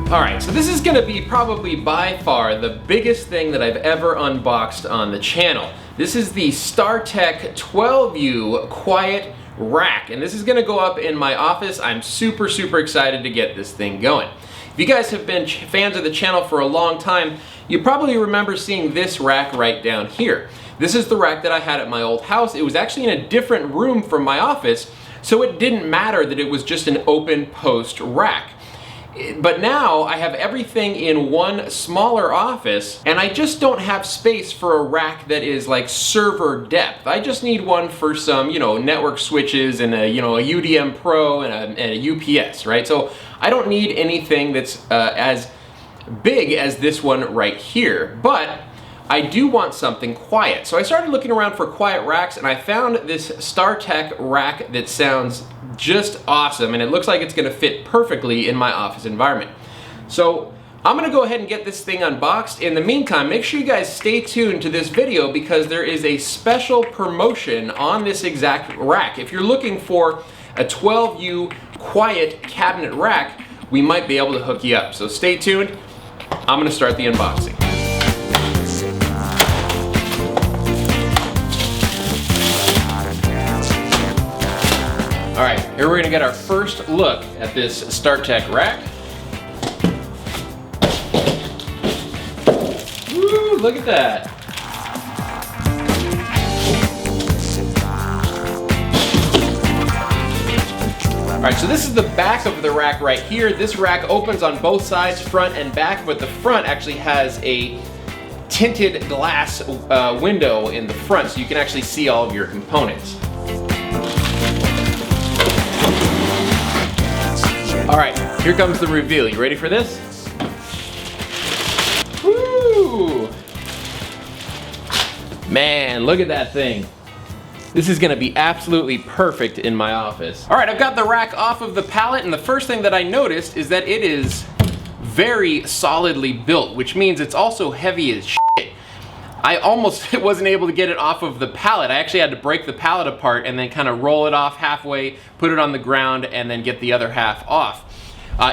Alright, so this is going to be probably by far the biggest thing that I've ever unboxed on the channel. This is the StarTech 12U Quiet Rack, and this is going to go up in my office. I'm super excited to get this thing going. If you guys have been fans of the channel for a long time, you probably remember seeing this rack right down here. This is the rack that I had at my old house. It was actually in a different room from my office, so it didn't matter that it was just an open post rack. But now I have everything in one smaller office, and I just don't have space for a rack that is like server depth. I just need one for some, network switches and a UDM Pro and a UPS, right? So I don't need anything that's as big as this one right here, but I do want something quiet. So I started looking around for quiet racks, and I found this StarTech rack that sounds just awesome, and it looks like it's gonna fit perfectly in my office environment. So I'm gonna go ahead and get this thing unboxed. In the meantime, make sure you guys stay tuned to this video because there is a special promotion on this exact rack. If you're looking for a 12U quiet cabinet rack, we might be able to hook you up. So stay tuned. I'm gonna start the unboxing. All right, here we're gonna get our first look at this StarTech rack. Woo, look at that. All right, so this is the back of the rack right here. This rack opens on both sides, front and back, but the front actually has a tinted glass window in the front, so you can actually see all of your components. All right, here comes the reveal. You ready for this? Woo! Man, look at that thing. This is gonna be absolutely perfect in my office. All right, I've got the rack off of the pallet, and the first thing that I noticed is that it is very solidly built, which means it's also heavy as shit. I almost wasn't able to get it off of the pallet. I actually had to break the pallet apart and then kind of roll it off halfway, put it on the ground, and then get the other half off.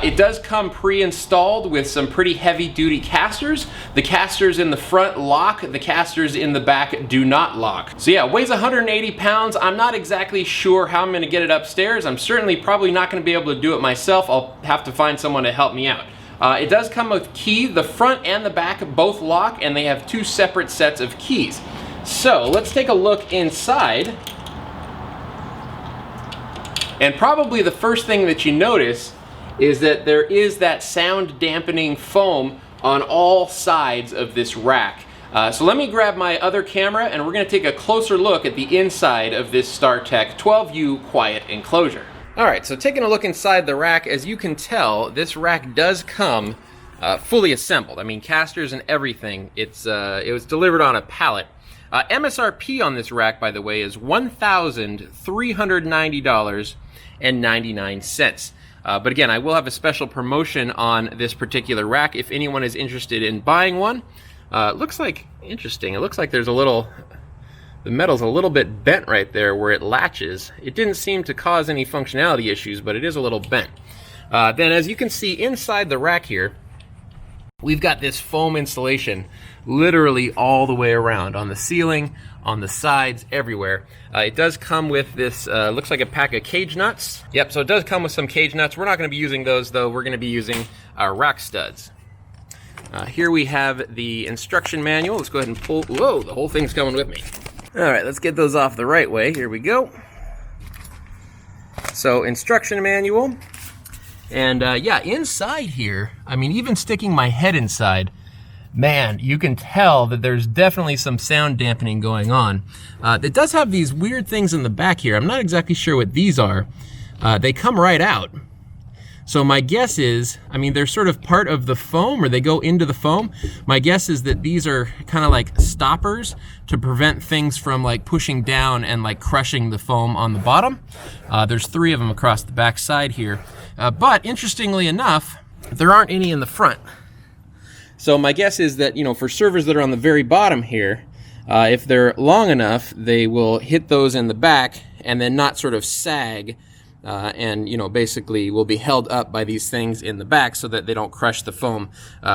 It does come pre-installed with some pretty heavy-duty casters. The casters in the front lock, the casters in the back do not lock. So yeah, it weighs 180 pounds. I'm not exactly sure how I'm gonna get it upstairs. I'm certainly probably not gonna be able to do it myself. I'll have to find someone to help me out. It does come with key. The front and the back both lock, and they have two separate sets of keys. So let's take a look inside. And probably the first thing that you notice is that there is that sound dampening foam on all sides of this rack. So let me grab my other camera, and we're gonna take a closer look at the inside of this StarTech 12U quiet enclosure. All right, so taking a look inside the rack, as you can tell, this rack does come fully assembled. I mean, casters and everything. It was delivered on a pallet. MSRP on this rack, by the way, is $1,390.99. But again, I will have a special promotion on this particular rack if anyone is interested in buying one. Looks like, interesting, it looks like there's a little, the metal's a little bit bent right there where it latches. It didn't seem to cause any functionality issues, but it is a little bent. Then as you can see inside the rack here, we've got this foam insulation literally all the way around, on the ceiling, on the sides, everywhere. It does come with this, looks like a pack of cage nuts. Yep, so it does come with some cage nuts. We're not gonna be using those though. We're gonna be using our rack studs. Here we have the instruction manual. Let's go ahead and pull, whoa, the whole thing's coming with me. All right, let's get those off the right way. Here we go. So instruction manual. And yeah, inside here, I mean, even sticking my head inside, man, you can tell that there's definitely some sound dampening going on. It does have these weird things in the back here. I'm not exactly sure what these are. They come right out. So my guess is, I mean, they're sort of part of the foam, or they go into the foam. My guess is that these are kind of like stoppers to prevent things from like pushing down and like crushing the foam on the bottom. There's 3 of them across the back side here. But interestingly enough, there aren't any in the front. So my guess is that, for servers that are on the very bottom here, if they're long enough, they will hit those in the back and then not sort of sag and basically will be held up by these things in the back so that they don't crush the foam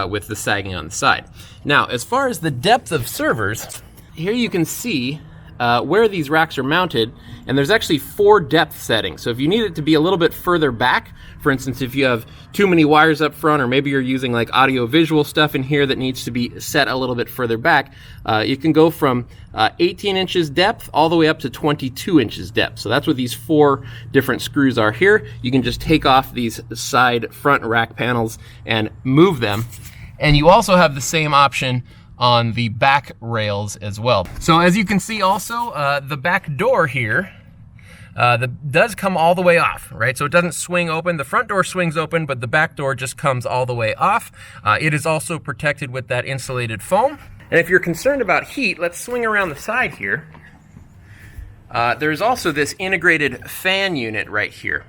with the sagging on the side. Now, as far as the depth of servers, here you can see where these racks are mounted, and there's actually 4 depth settings. So if you need it to be a little bit further back, for instance, if you have too many wires up front, or maybe you're using like audio visual stuff in here that needs to be set a little bit further back, you can go from 18 inches depth all the way up to 22 inches depth. So that's what these 4 different screws are here. You can just take off these side front rack panels and move them. And you also have the same option on the back rails as well. So as you can see also, the back door here does come all the way off, right? So it doesn't swing open. The front door swings open, but the back door just comes all the way off. It is also protected with that insulated foam. And if you're concerned about heat, let's swing around the side here. There's also this integrated fan unit right here.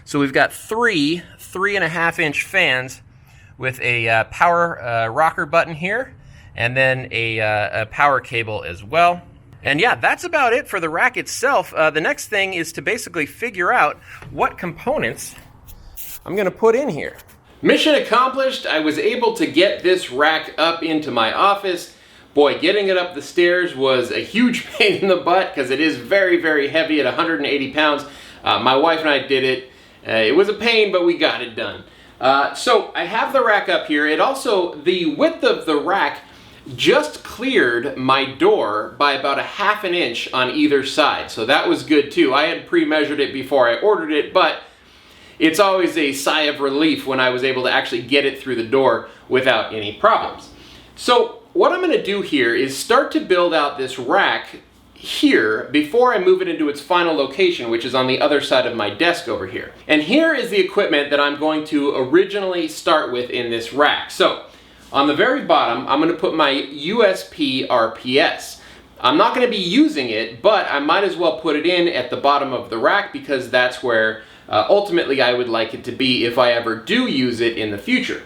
So we've got 3 3.5-inch fans with a power rocker button here, and then a power cable as well. And yeah, that's about it for the rack itself. The next thing is to basically figure out what components I'm gonna put in here. Mission accomplished. I was able to get this rack up into my office. Boy, getting it up the stairs was a huge pain in the butt because it is very, very heavy at 180 pounds. My wife and I did it. It was a pain, but we got it done. So I have the rack up here. The width of the rack just cleared my door by about 1/2 inch on either side. So that was good too. I had pre-measured it before I ordered it, but it's always a sigh of relief when I was able to actually get it through the door without any problems. So what I'm gonna do here is start to build out this rack here before I move it into its final location, which is on the other side of my desk over here. And here is the equipment that I'm going to originally start with in this rack. So on the very bottom, I'm going to put my USP RPS. I'm not going to be using it, but I might as well put it in at the bottom of the rack because that's where ultimately I would like it to be if I ever do use it in the future.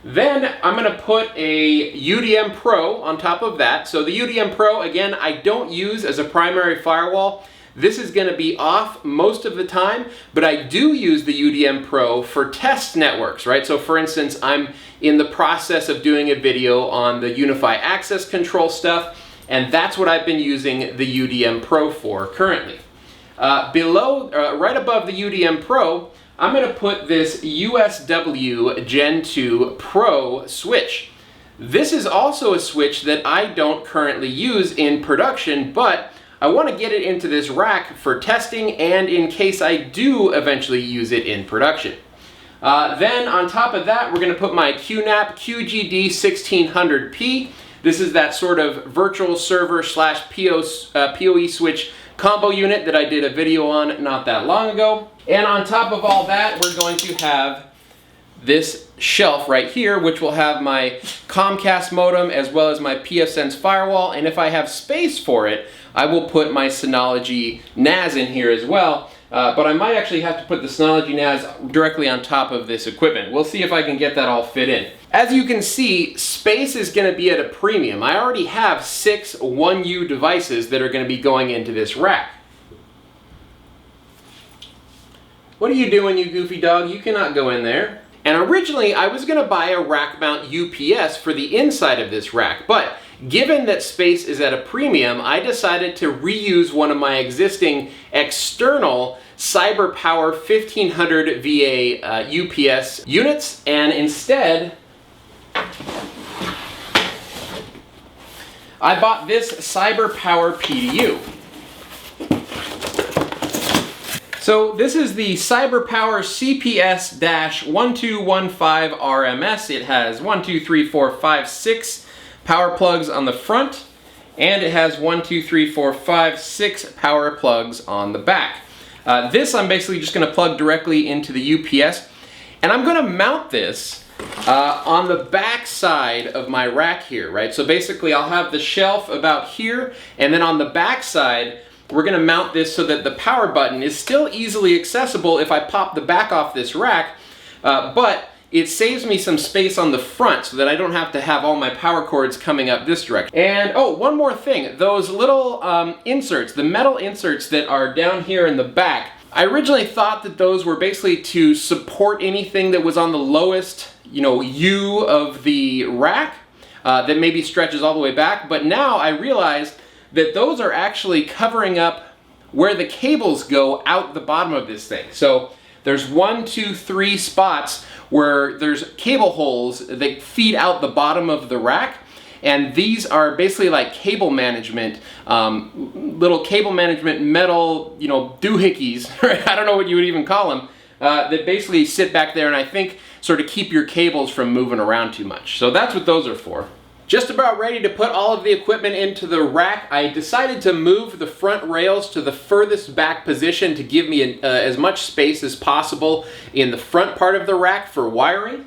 Then I'm going to put a UDM Pro on top of that. So the UDM Pro, again, I don't use as a primary firewall. This is going to be off most of the time, but I do use the UDM Pro for test networks, right? So for instance, I'm in the process of doing a video on the Unify access control stuff, and that's what I've been using the UDM Pro for currently. Right above the UDM Pro, I'm going to put this USW Gen 2 Pro switch. This is also a switch that I don't currently use in production, but I want to get it into this rack for testing and in case I do eventually use it in production. Then on top of that, we're going to put my QNAP QGD 1600P. This is that sort of virtual server / PoE switch combo unit that I did a video on not that long ago. And on top of all that, we're going to have this shelf right here, which will have my Comcast modem as well as my pfSense firewall. And if I have space for it, I will put my Synology NAS in here as well. But I might actually have to put the Synology NAS directly on top of this equipment. We'll see if I can get that all fit in. As you can see, space is going to be at a premium. I already have 6 1U devices that are going to be going into this rack. What are you doing, you goofy dog? You cannot go in there. And originally, I was going to buy a rack mount UPS for the inside of this rack, but given that space is at a premium, I decided to reuse one of my existing external CyberPower 1500 VA UPS units, and instead I bought this CyberPower PDU. So this is the CyberPower CPS-1215 RMS. It has 1, 2, 3, 4, 5, 6 power plugs on the front, and it has 1, 2, 3, 4, 5, 6 power plugs on the back. This I'm basically just going to plug directly into the UPS, and I'm going to mount this on the back side of my rack here, right? So basically I'll have the shelf about here, and then on the back side we're going to mount this so that the power button is still easily accessible if I pop the back off this rack, but it saves me some space on the front so that I don't have to have all my power cords coming up this direction. And oh, one more thing, those little inserts, the metal inserts that are down here in the back, I originally thought that those were basically to support anything that was on the lowest, U of the rack that maybe stretches all the way back, but now I realized that those are actually covering up where the cables go out the bottom of this thing. So there's 1, 2, 3 spots where there's cable holes that feed out the bottom of the rack. And these are basically like cable management, little cable management metal, doohickeys, right? I don't know what you would even call them, that basically sit back there and I think sort of keep your cables from moving around too much. So that's what those are for. Just about ready to put all of the equipment into the rack, I decided to move the front rails to the furthest back position to give me as much space as possible in the front part of the rack for wiring.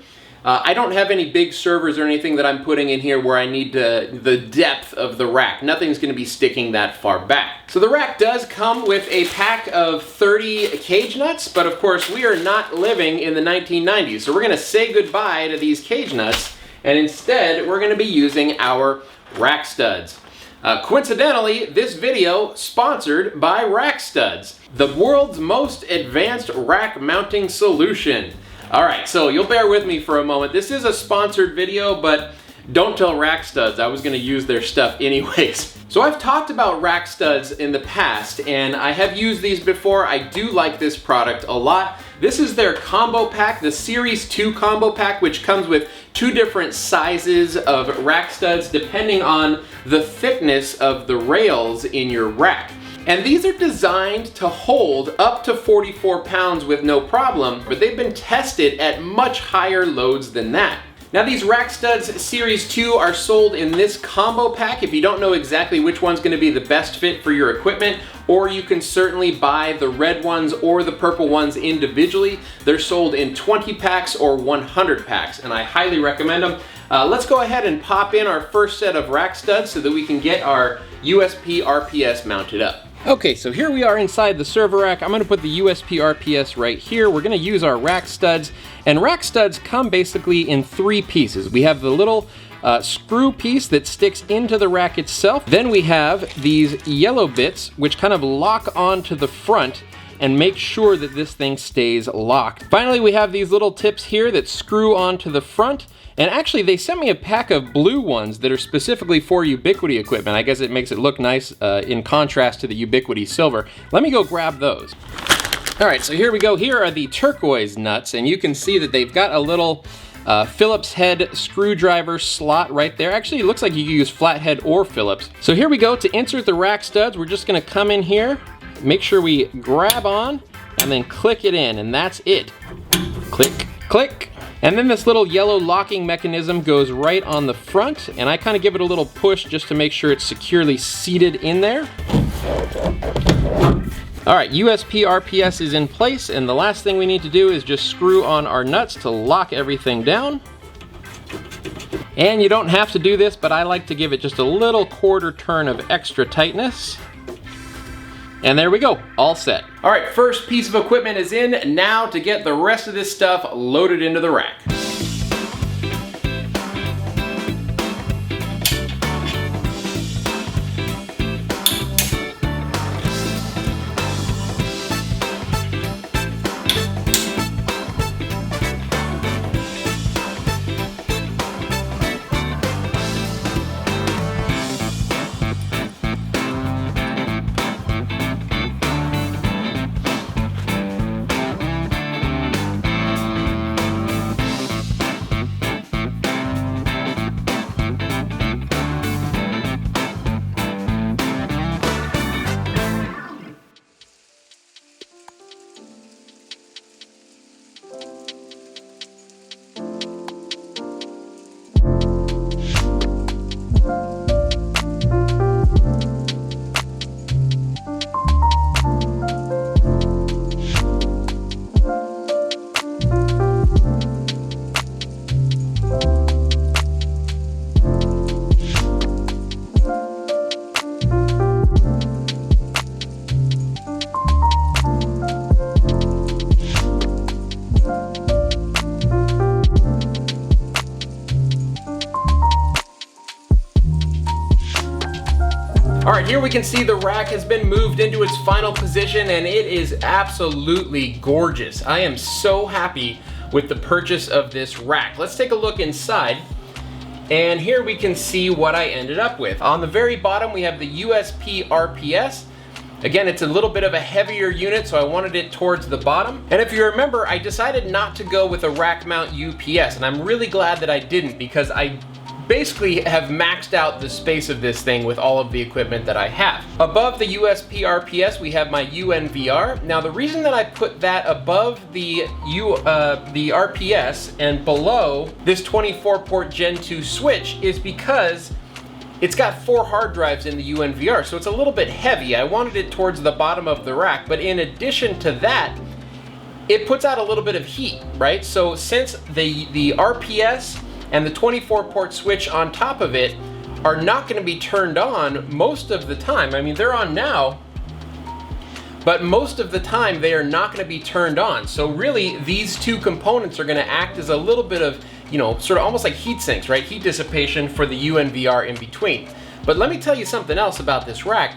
I don't have any big servers or anything that I'm putting in here where I need the depth of the rack. Nothing's going to be sticking that far back. So the rack does come with a pack of 30 cage nuts, but of course we are not living in the 1990s. So we're going to say goodbye to these cage nuts, and instead we're going to be using our rack studs. Coincidentally, this video sponsored by Rack Studs, the world's most advanced rack mounting solution. Alright, so you'll bear with me for a moment. This is a sponsored video, but don't tell Rack Studs. I was going to use their stuff anyways. So I've talked about Rack Studs in the past, and I have used these before. I do like this product a lot. This is their combo pack, the Series 2 combo pack, which comes with 2 different sizes of rack studs depending on the thickness of the rails in your rack. And these are designed to hold up to 44 pounds with no problem, but they've been tested at much higher loads than that. Now these Rack Studs Series 2 are sold in this combo pack if you don't know exactly which one's going to be the best fit for your equipment, or you can certainly buy the red ones or the purple ones individually. They're sold in 20 packs or 100 packs, and I highly recommend them. Let's go ahead and pop in our first set of rack studs so that we can get our USP RPS mounted up. Okay, so here we are inside the server rack. I'm going to put the USP RPS right here. We're going to use our rack studs, and rack studs come basically in 3 pieces. We have the little screw piece that sticks into the rack itself. Then we have these yellow bits which kind of lock onto the front and make sure that this thing stays locked. Finally, we have these little tips here that screw onto the front. And actually, they sent me a pack of blue ones that are specifically for Ubiquiti equipment. I guess it makes it look nice in contrast to the Ubiquiti silver. Let me go grab those. All right, so here we go. Here are the turquoise nuts, and you can see that they've got a little Phillips head screwdriver slot right there. Actually, it looks like you can use flathead or Phillips. So here we go. To insert the rack studs, we're just gonna come in here, make sure we grab on, and then click it in, and that's it. Click, click. And then this little yellow locking mechanism goes right on the front, and I kind of give it a little push just to make sure it's securely seated in there. All right, USP RPS is in place, and the last thing we need to do is just screw on our nuts to lock everything down. And you don't have to do this, but I like to give it just a little quarter turn of extra tightness. And there we go, all set. All right, first piece of equipment is in. Now to get the rest of this stuff loaded into the rack. Alright, here we can see the rack has been moved into its final position and it is absolutely gorgeous. I am so happy with the purchase of this rack. Let's take a look inside. And here we can see what I ended up with. On the very bottom we have the USP RPS. Again, it's a little bit of a heavier unit, so I wanted it towards the bottom. And if you remember, I decided not to go with a rack mount UPS, and I'm really glad that I didn't, because I basically have maxed out the space of this thing with all of the equipment that I have. Above the USP RPS, we have my UNVR. Now, the reason that I put that above the RPS and below this 24-port Gen 2 switch is because it's got 4 hard drives in the UNVR, so it's a little bit heavy. I wanted it towards the bottom of the rack, but in addition to that, it puts out a little bit of heat, right? So since the RPS and the 24-port switch on top of it are not going to be turned on most of the time. I mean, they're on now, but most of the time they are not going to be turned on. So really, these two components are going to act as a little bit of, you know, sort of almost like heat sinks, right? Heat dissipation for the UNVR in between. But let me tell you something else about this rack.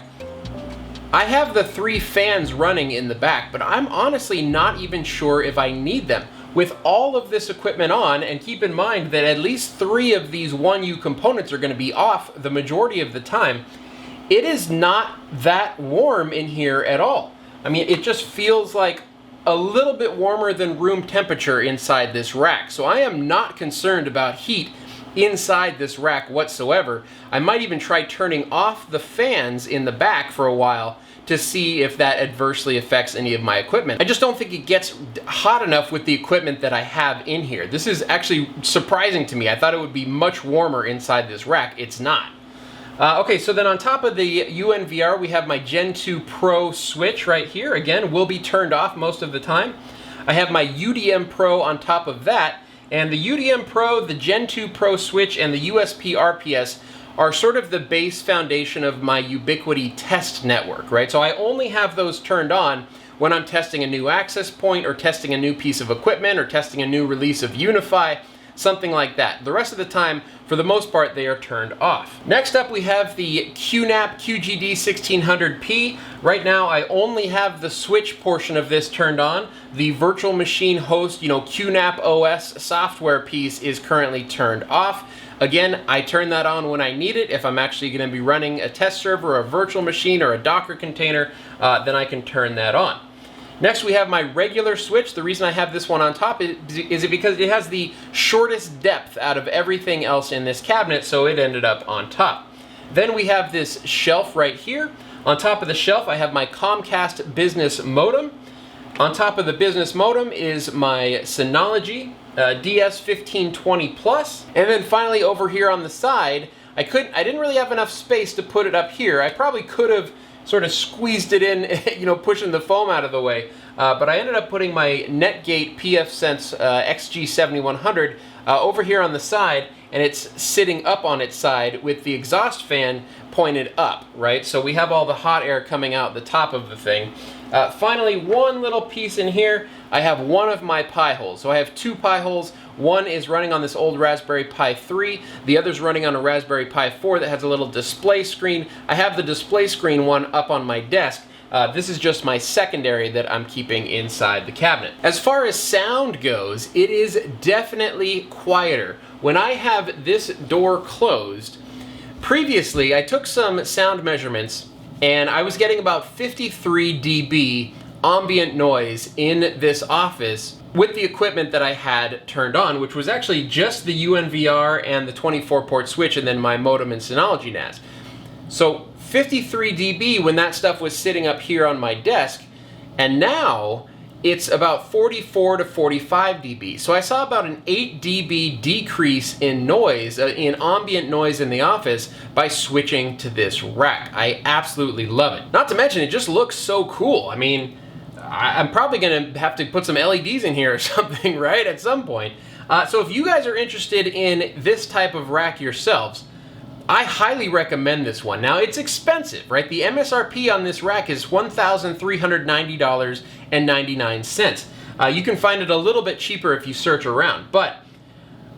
I have the 3 fans running in the back, but I'm honestly not even sure if I need them. With all of this equipment on, and keep in mind that at least 3 of these 1U components are going to be off the majority of the time, it is not that warm in here at all. I mean, it just feels like a little bit warmer than room temperature inside this rack. So I am not concerned about heat inside this rack whatsoever. I might even try turning off the fans in the back for a while to see if that adversely affects any of my equipment. I just don't think it gets hot enough with the equipment that I have in here. This is actually surprising to me. I thought it would be much warmer inside this rack. It's not. Okay, so then on top of the UNVR, we have my Gen 2 Pro switch right here. Again, will be turned off most of the time. I have my UDM Pro on top of that, and the UDM Pro, the Gen 2 Pro switch, and the USP RPS are sort of the base foundation of my Ubiquiti test network, right? So I only have those turned on when I'm testing a new access point or testing a new piece of equipment or testing a new release of Unify, something like that. The rest of the time, for the most part, they are turned off. Next up, we have the QNAP QGD 1600P. Right now, I only have the switch portion of this turned on. The virtual machine host, you know, QNAP OS software piece is currently turned off. Again, I turn that on when I need it. If I'm actually going to be running a test server, or a virtual machine, or a Docker container, then I can turn that on. Next, we have my regular switch. The reason I have this one on top is because it has the shortest depth out of everything else in this cabinet, so it ended up on top. Then we have this shelf right here. On top of the shelf, I have my Comcast business modem. On top of the business modem is my Synology DS1520 Plus. And then finally over here on the side, I didn't really have enough space to put it up here. I probably could have sort of squeezed it in, you know, pushing the foam out of the way. But I ended up putting my Netgate pfSense XG7100 over here on the side, and it's sitting up on its side with the exhaust fan pointed up, right? So we have all the hot air coming out the top of the thing. Finally, one little piece in here, I have one of my Pi holes. So I have 2 Pi holes. One is running on this old Raspberry Pi 3. The other's running on a Raspberry Pi 4 that has a little display screen. I have the display screen one up on my desk. This is just my secondary that I'm keeping inside the cabinet. As far as sound goes, it is definitely quieter. When I have this door closed, previously I took some sound measurements and I was getting about 53 dB ambient noise in this office with the equipment that I had turned on, which was actually just the UNVR and the 24-port switch and then my modem and Synology NAS. So 53 dB when that stuff was sitting up here on my desk, and now it's about 44 to 45 dB. So I saw about an 8 dB decrease in noise, in ambient noise in the office by switching to this rack. I absolutely love it. Not to mention, it just looks so cool. I mean, I'm probably gonna have to put some LEDs in here or something, right, at some point. So if you guys are interested in this type of rack yourselves, I highly recommend this one. Now, it's expensive, right? The MSRP on this rack is $1,390.99. You can find it a little bit cheaper if you search around, but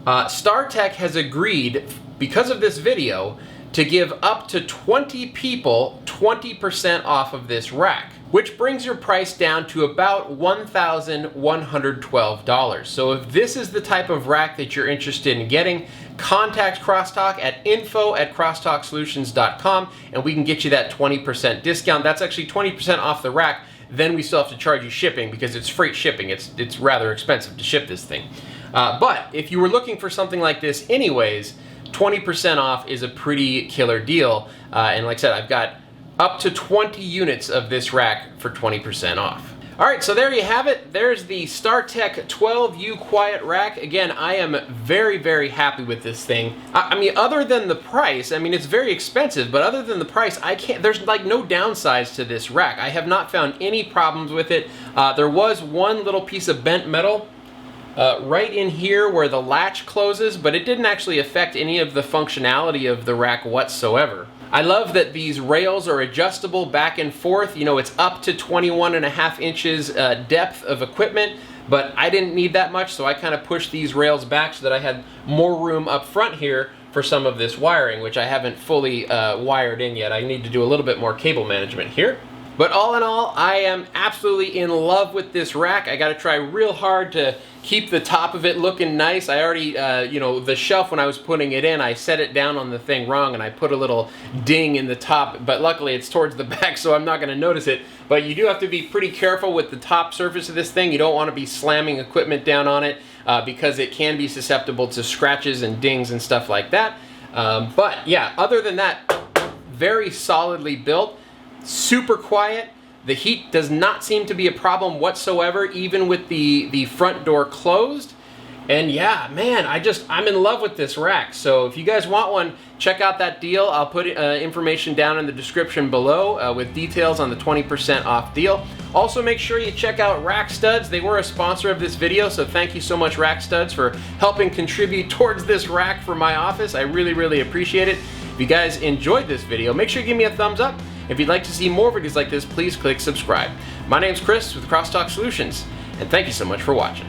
StarTech has agreed, because of this video, to give up to 20 people 20% off of this rack, which brings your price down to about $1,112. So if this is the type of rack that you're interested in getting, contact Crosstalk at info@crosstalksolutions.com and we can get you that 20% discount. That's actually 20% off the rack. Then we still have to charge you shipping because it's freight shipping. It's rather expensive to ship this thing. But if you were looking for something like this anyways, 20% off is a pretty killer deal. And like I said, I've got up to 20 units of this rack for 20% off. All right, so there you have it. There's the StarTech 12U Quiet Rack. Again, I am very, very happy with this thing. I mean, other than the price, I mean, it's very expensive, but other than the price, there's like no downsides to this rack. I have not found any problems with it. There was one little piece of bent metal right in here where the latch closes, but it didn't actually affect any of the functionality of the rack whatsoever. I love that these rails are adjustable back and forth. You know, it's up to 21.5 inches depth of equipment, but I didn't need that much, so I kind of pushed these rails back so that I had more room up front here for some of this wiring, which I haven't fully wired in yet. I need to do a little bit more cable management here. But all in all, I am absolutely in love with this rack. I gotta try real hard to keep the top of it looking nice. I already, you know, the shelf when I was putting it in, I set it down on the thing wrong and I put a little ding in the top, but luckily it's towards the back so I'm not gonna notice it. But you do have to be pretty careful with the top surface of this thing. You don't wanna be slamming equipment down on it because it can be susceptible to scratches and dings and stuff like that. But yeah, other than that, very solidly built. Super quiet. The heat does not seem to be a problem whatsoever, even with the front door closed. And yeah, man, I'm in love with this rack. So if you guys want one, check out that deal. I'll put information down in the description below with details on the 20% off deal. Also, make sure you check out Rack Studs. They were a sponsor of this video, so thank you so much, Rack Studs, for helping contribute towards this rack for my office. I really, really appreciate it. If you guys enjoyed this video, make sure you give me a thumbs up. If you'd like to see more videos like this, please click subscribe. My name's Chris with Crosstalk Solutions, and thank you so much for watching.